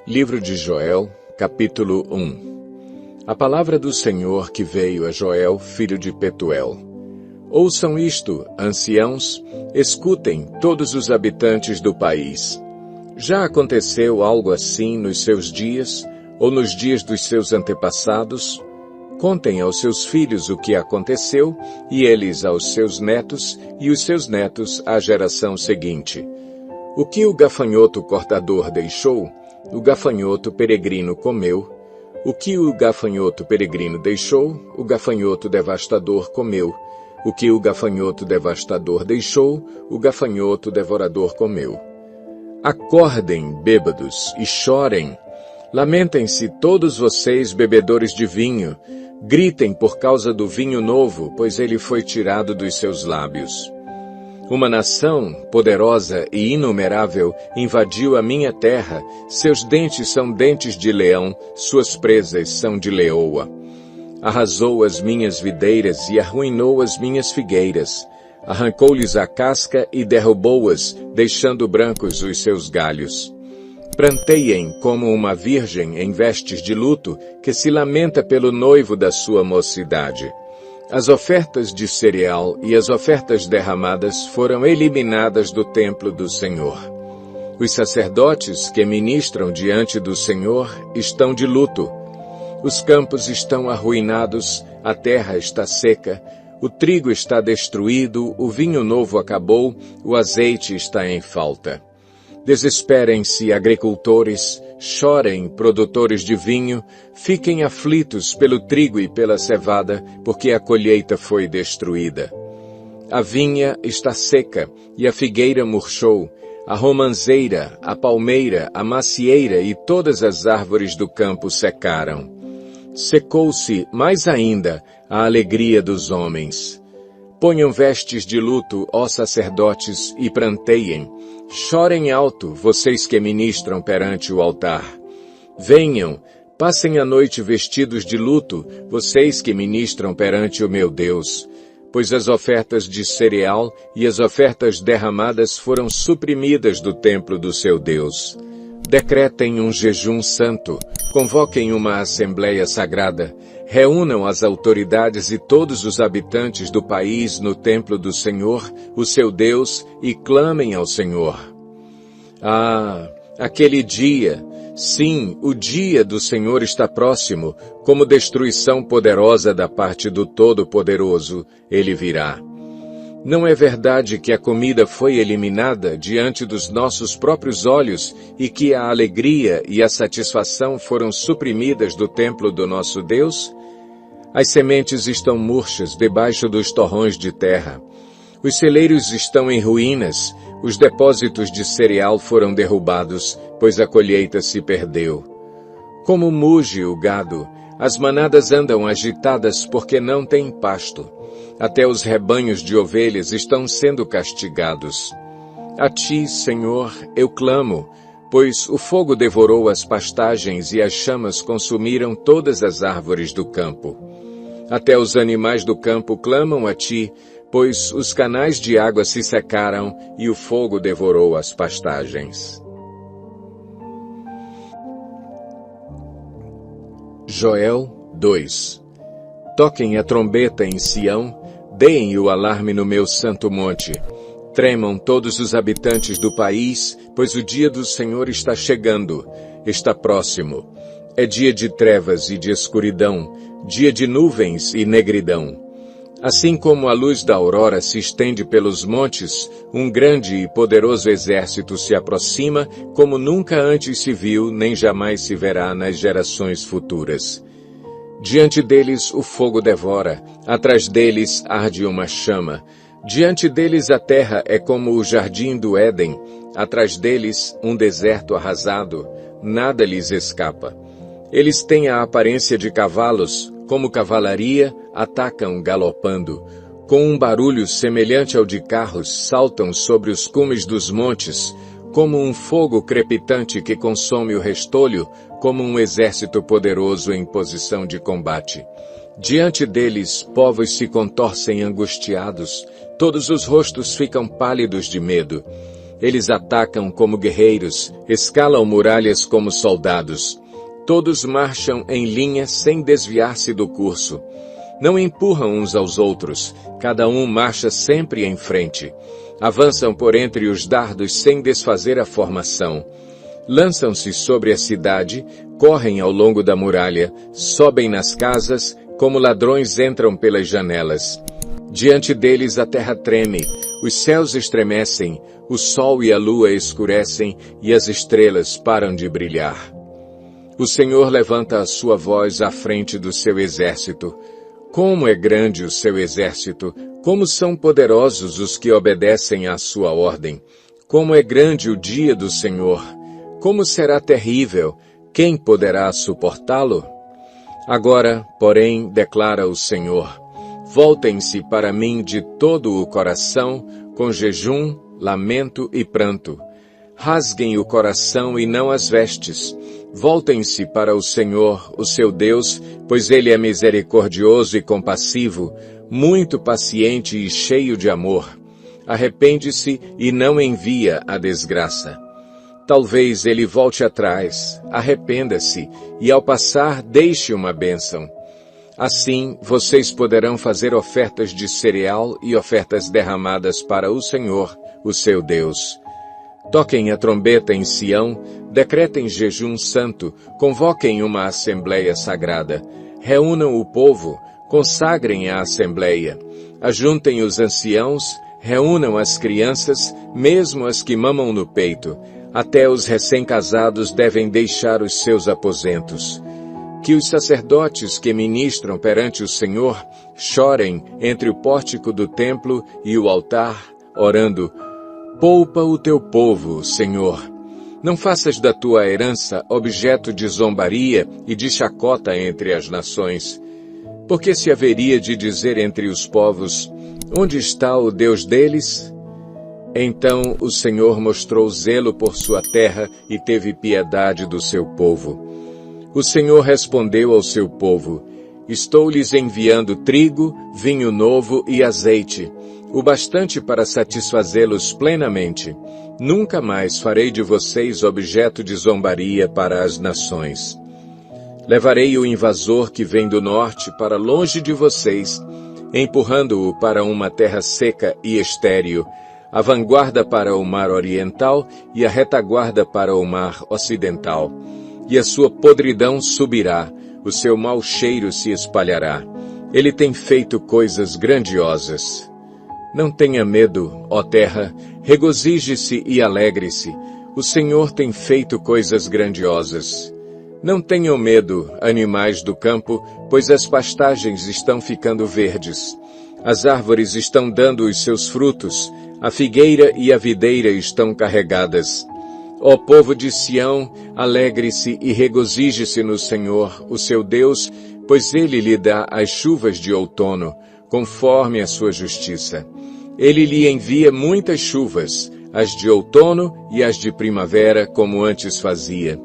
Livro de Joel, capítulo 1. A palavra do Senhor que veio a Joel, filho de Petuel. Ouçam isto, anciãos, escutem todos os habitantes do país. Já aconteceu algo assim nos seus dias, ou nos dias dos seus antepassados? Contem aos seus filhos o que aconteceu, e eles aos seus netos, e os seus netos à geração seguinte. O que o gafanhoto cortador deixou, o gafanhoto peregrino comeu. O que o gafanhoto peregrino deixou, o gafanhoto devastador comeu. O que o gafanhoto devastador deixou, o gafanhoto devorador comeu. Acordem, bêbados, e chorem. Lamentem-se todos vocês, bebedores de vinho. Gritem por causa do vinho novo, pois ele foi tirado dos seus lábios. Uma nação, poderosa e inumerável, invadiu a minha terra. Seus dentes são dentes de leão, suas presas são de leoa. Arrasou as minhas videiras e arruinou as minhas figueiras. Arrancou-lhes a casca e derrubou-as, deixando brancos os seus galhos. Pranteiem como uma virgem em vestes de luto, que se lamenta pelo noivo da sua mocidade. As ofertas de cereal e as ofertas derramadas foram eliminadas do templo do Senhor. Os sacerdotes que ministram diante do Senhor estão de luto. Os campos estão arruinados, a terra está seca, o trigo está destruído, o vinho novo acabou, o azeite está em falta. Desesperem-se, agricultores, chorem, produtores de vinho, fiquem aflitos pelo trigo e pela cevada, porque a colheita foi destruída. A vinha está seca, e a figueira murchou, a romanceira, a palmeira, a macieira e todas as árvores do campo secaram. Secou-se, mais ainda, a alegria dos homens. Ponham vestes de luto, ó sacerdotes, e pranteiem. Chorem alto, vocês que ministram perante o altar. Venham, passem a noite vestidos de luto, vocês que ministram perante o meu Deus. Pois as ofertas de cereal e as ofertas derramadas foram suprimidas do templo do seu Deus. Decretem um jejum santo, convoquem uma assembleia sagrada, reúnam as autoridades e todos os habitantes do país no templo do Senhor, o seu Deus, e clamem ao Senhor. Ah, aquele dia, sim, o dia do Senhor está próximo, como destruição poderosa da parte do Todo-Poderoso, ele virá. Não é verdade que a comida foi eliminada diante dos nossos próprios olhos e que a alegria e a satisfação foram suprimidas do templo do nosso Deus? As sementes estão murchas debaixo dos torrões de terra. Os celeiros estão em ruínas, os depósitos de cereal foram derrubados, pois a colheita se perdeu. Como muge o gado, as manadas andam agitadas porque não têm pasto. Até os rebanhos de ovelhas estão sendo castigados. A ti, Senhor, eu clamo, pois o fogo devorou as pastagens e as chamas consumiram todas as árvores do campo. Até os animais do campo clamam a ti, pois os canais de água se secaram e o fogo devorou as pastagens. Joel 2. Toquem a trombeta em Sião, deem o alarme no meu santo monte. Tremam todos os habitantes do país, pois o dia do Senhor está chegando, está próximo. É dia de trevas e de escuridão, dia de nuvens e negridão. Assim como a luz da aurora se estende pelos montes, um grande e poderoso exército se aproxima, como nunca antes se viu, nem jamais se verá nas gerações futuras. Diante deles o fogo devora, atrás deles arde uma chama. Diante deles a terra é como o jardim do Éden, atrás deles um deserto arrasado, nada lhes escapa. Eles têm a aparência de cavalos, como cavalaria, atacam galopando. Com um barulho semelhante ao de carros, saltam sobre os cumes dos montes, como um fogo crepitante que consome o restolho, como um exército poderoso em posição de combate. Diante deles, povos se contorcem angustiados, todos os rostos ficam pálidos de medo. Eles atacam como guerreiros, escalam muralhas como soldados. Todos marcham em linha sem desviar-se do curso. Não empurram uns aos outros, cada um marcha sempre em frente. Avançam por entre os dardos sem desfazer a formação. Lançam-se sobre a cidade, correm ao longo da muralha, sobem nas casas, como ladrões entram pelas janelas. Diante deles a terra treme, os céus estremecem, o sol e a lua escurecem e as estrelas param de brilhar. O Senhor levanta a sua voz à frente do seu exército. Como é grande o seu exército! Como são poderosos os que obedecem à sua ordem! Como é grande o dia do Senhor! Como será terrível! Quem poderá suportá-lo? Agora, porém, declara o Senhor, voltem-se para mim de todo o coração, com jejum, lamento e pranto. Rasguem o coração e não as vestes. Voltem-se para o Senhor, o seu Deus, pois Ele é misericordioso e compassivo, muito paciente e cheio de amor. Arrepende-se e não envia a desgraça. Talvez Ele volte atrás, arrependa-se, e ao passar deixe uma bênção. Assim, vocês poderão fazer ofertas de cereal e ofertas derramadas para o Senhor, o seu Deus. Toquem a trombeta em Sião, decretem jejum santo, convoquem uma assembleia sagrada, reúnam o povo, consagrem a assembleia, ajuntem os anciãos, reúnam as crianças, mesmo as que mamam no peito, até os recém-casados devem deixar os seus aposentos. Que os sacerdotes que ministram perante o Senhor chorem entre o pórtico do templo e o altar, orando: poupa o teu povo, Senhor. Não faças da tua herança objeto de zombaria e de chacota entre as nações. Porque se haveria de dizer entre os povos: onde está o Deus deles? Então o Senhor mostrou zelo por sua terra e teve piedade do seu povo. O Senhor respondeu ao seu povo: estou-lhes enviando trigo, vinho novo e azeite, o bastante para satisfazê-los plenamente. Nunca mais farei de vocês objeto de zombaria para as nações. Levarei o invasor que vem do norte para longe de vocês, empurrando-o para uma terra seca e estéril, a vanguarda para o mar oriental e a retaguarda para o mar ocidental. E a sua podridão subirá, o seu mau cheiro se espalhará. Ele tem feito coisas grandiosas. Não tenha medo, ó terra, regozije-se e alegre-se. O Senhor tem feito coisas grandiosas. Não tenham medo, animais do campo, pois as pastagens estão ficando verdes. As árvores estão dando os seus frutos, a figueira e a videira estão carregadas. Ó povo de Sião, alegre-se e regozije-se no Senhor, o seu Deus, pois Ele lhe dá as chuvas de outono, conforme a sua justiça. Ele lhe envia muitas chuvas, as de outono e as de primavera, como antes fazia.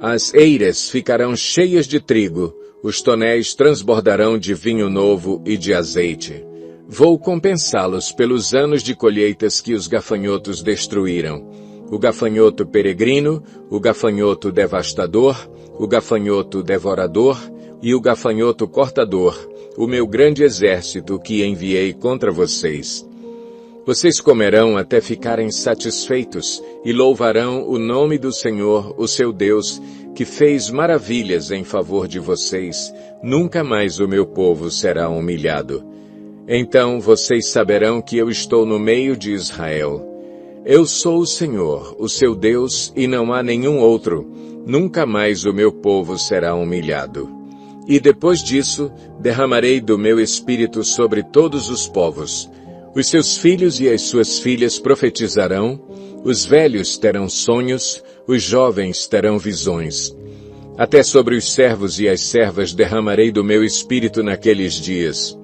As eiras ficarão cheias de trigo, os tonéis transbordarão de vinho novo e de azeite. Vou compensá-los pelos anos de colheitas que os gafanhotos destruíram. O gafanhoto peregrino, o gafanhoto devastador, o gafanhoto devorador e o gafanhoto cortador, o meu grande exército que enviei contra vocês. Vocês comerão até ficarem satisfeitos e louvarão o nome do Senhor, o seu Deus, que fez maravilhas em favor de vocês. Nunca mais o meu povo será humilhado. Então vocês saberão que eu estou no meio de Israel. Eu sou o Senhor, o seu Deus, e não há nenhum outro. Nunca mais o meu povo será humilhado. E depois disso, derramarei do meu espírito sobre todos os povos. Os seus filhos e as suas filhas profetizarão, os velhos terão sonhos, os jovens terão visões. Até sobre os servos e as servas derramarei do meu espírito naqueles dias.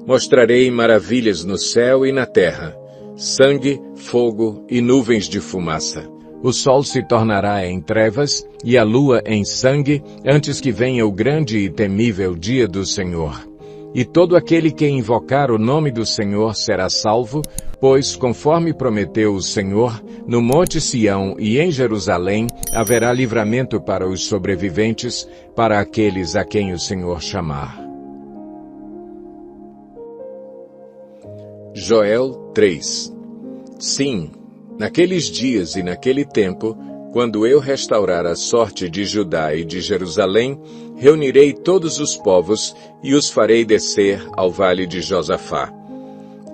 Mostrarei maravilhas no céu e na terra, sangue, fogo e nuvens de fumaça. O sol se tornará em trevas e a lua em sangue, antes que venha o grande e temível dia do Senhor. E todo aquele que invocar o nome do Senhor será salvo, pois, conforme prometeu o Senhor, no Monte Sião e em Jerusalém haverá livramento para os sobreviventes, para aqueles a quem o Senhor chamar. Joel 3. Sim, naqueles dias e naquele tempo, quando eu restaurar a sorte de Judá e de Jerusalém, reunirei todos os povos e os farei descer ao vale de Josafá.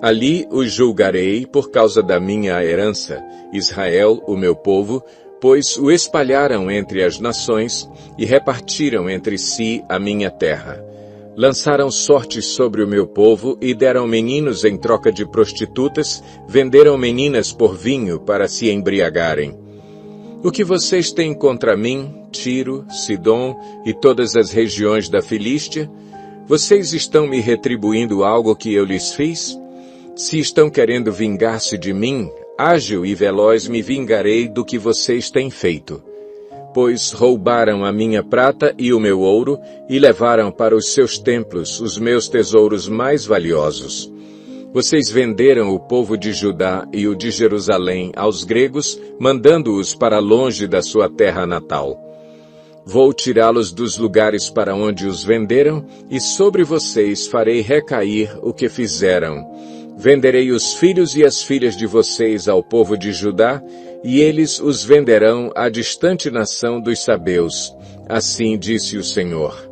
Ali os julgarei por causa da minha herança, Israel, o meu povo, pois o espalharam entre as nações e repartiram entre si a minha terra. Lançaram sortes sobre o meu povo e deram meninos em troca de prostitutas, venderam meninas por vinho para se embriagarem. O que vocês têm contra mim, Tiro, Sidom e todas as regiões da Filístia? Vocês estão me retribuindo algo que eu lhes fiz? Se estão querendo vingar-se de mim, ágil e veloz me vingarei do que vocês têm feito. Pois roubaram a minha prata e o meu ouro, e levaram para os seus templos os meus tesouros mais valiosos. Vocês venderam o povo de Judá e o de Jerusalém aos gregos, mandando-os para longe da sua terra natal. Vou tirá-los dos lugares para onde os venderam, e sobre vocês farei recair o que fizeram. Venderei os filhos e as filhas de vocês ao povo de Judá, e eles os venderão à distante nação dos sabeus. Assim disse o Senhor.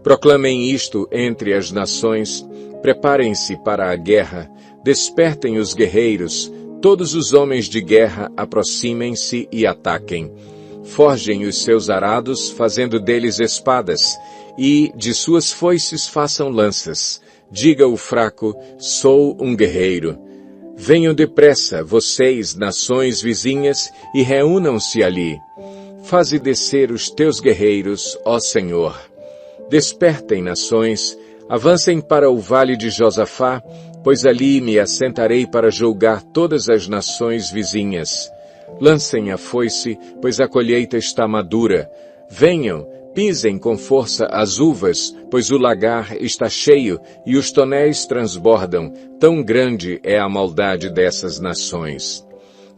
Proclamem isto entre as nações, preparem-se para a guerra, despertem os guerreiros, todos os homens de guerra aproximem-se e ataquem. Forjem os seus arados, fazendo deles espadas, e de suas foices façam lanças. Diga o fraco, sou um guerreiro. Venham depressa, vocês, nações vizinhas, e reúnam-se ali. Faze descer os teus guerreiros, ó Senhor. Despertem, nações, avancem para o vale de Josafá, pois ali me assentarei para julgar todas as nações vizinhas. Lancem a foice, pois a colheita está madura. Venham, pisem com força as uvas, pois o lagar está cheio e os tonéis transbordam. Tão grande é a maldade dessas nações.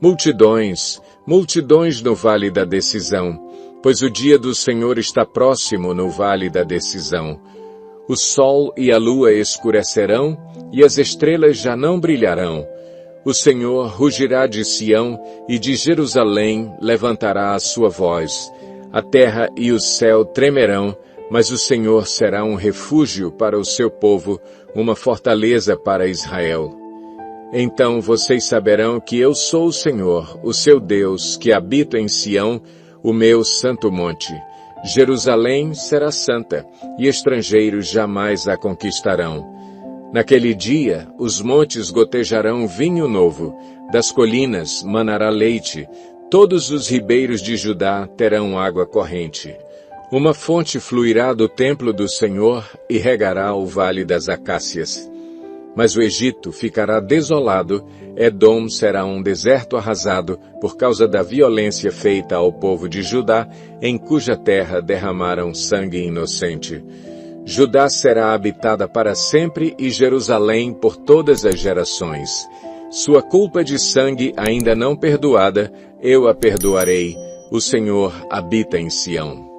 Multidões, multidões no vale da decisão, pois o dia do Senhor está próximo no vale da decisão. O sol e a lua escurecerão, e as estrelas já não brilharão. O Senhor rugirá de Sião, e de Jerusalém levantará a sua voz. A terra e o céu tremerão, mas o Senhor será um refúgio para o seu povo, uma fortaleza para Israel. Então vocês saberão que eu sou o Senhor, o seu Deus, que habito em Sião, o meu santo monte. Jerusalém será santa, e estrangeiros jamais a conquistarão. Naquele dia, os montes gotejarão vinho novo, das colinas manará leite, todos os ribeiros de Judá terão água corrente. Uma fonte fluirá do templo do Senhor e regará o vale das acácias. Mas o Egito ficará desolado, Edom será um deserto arrasado por causa da violência feita ao povo de Judá, em cuja terra derramaram sangue inocente. Judá será habitada para sempre e Jerusalém por todas as gerações. Sua culpa de sangue ainda não perdoada, eu a perdoarei. O Senhor habita em Sião.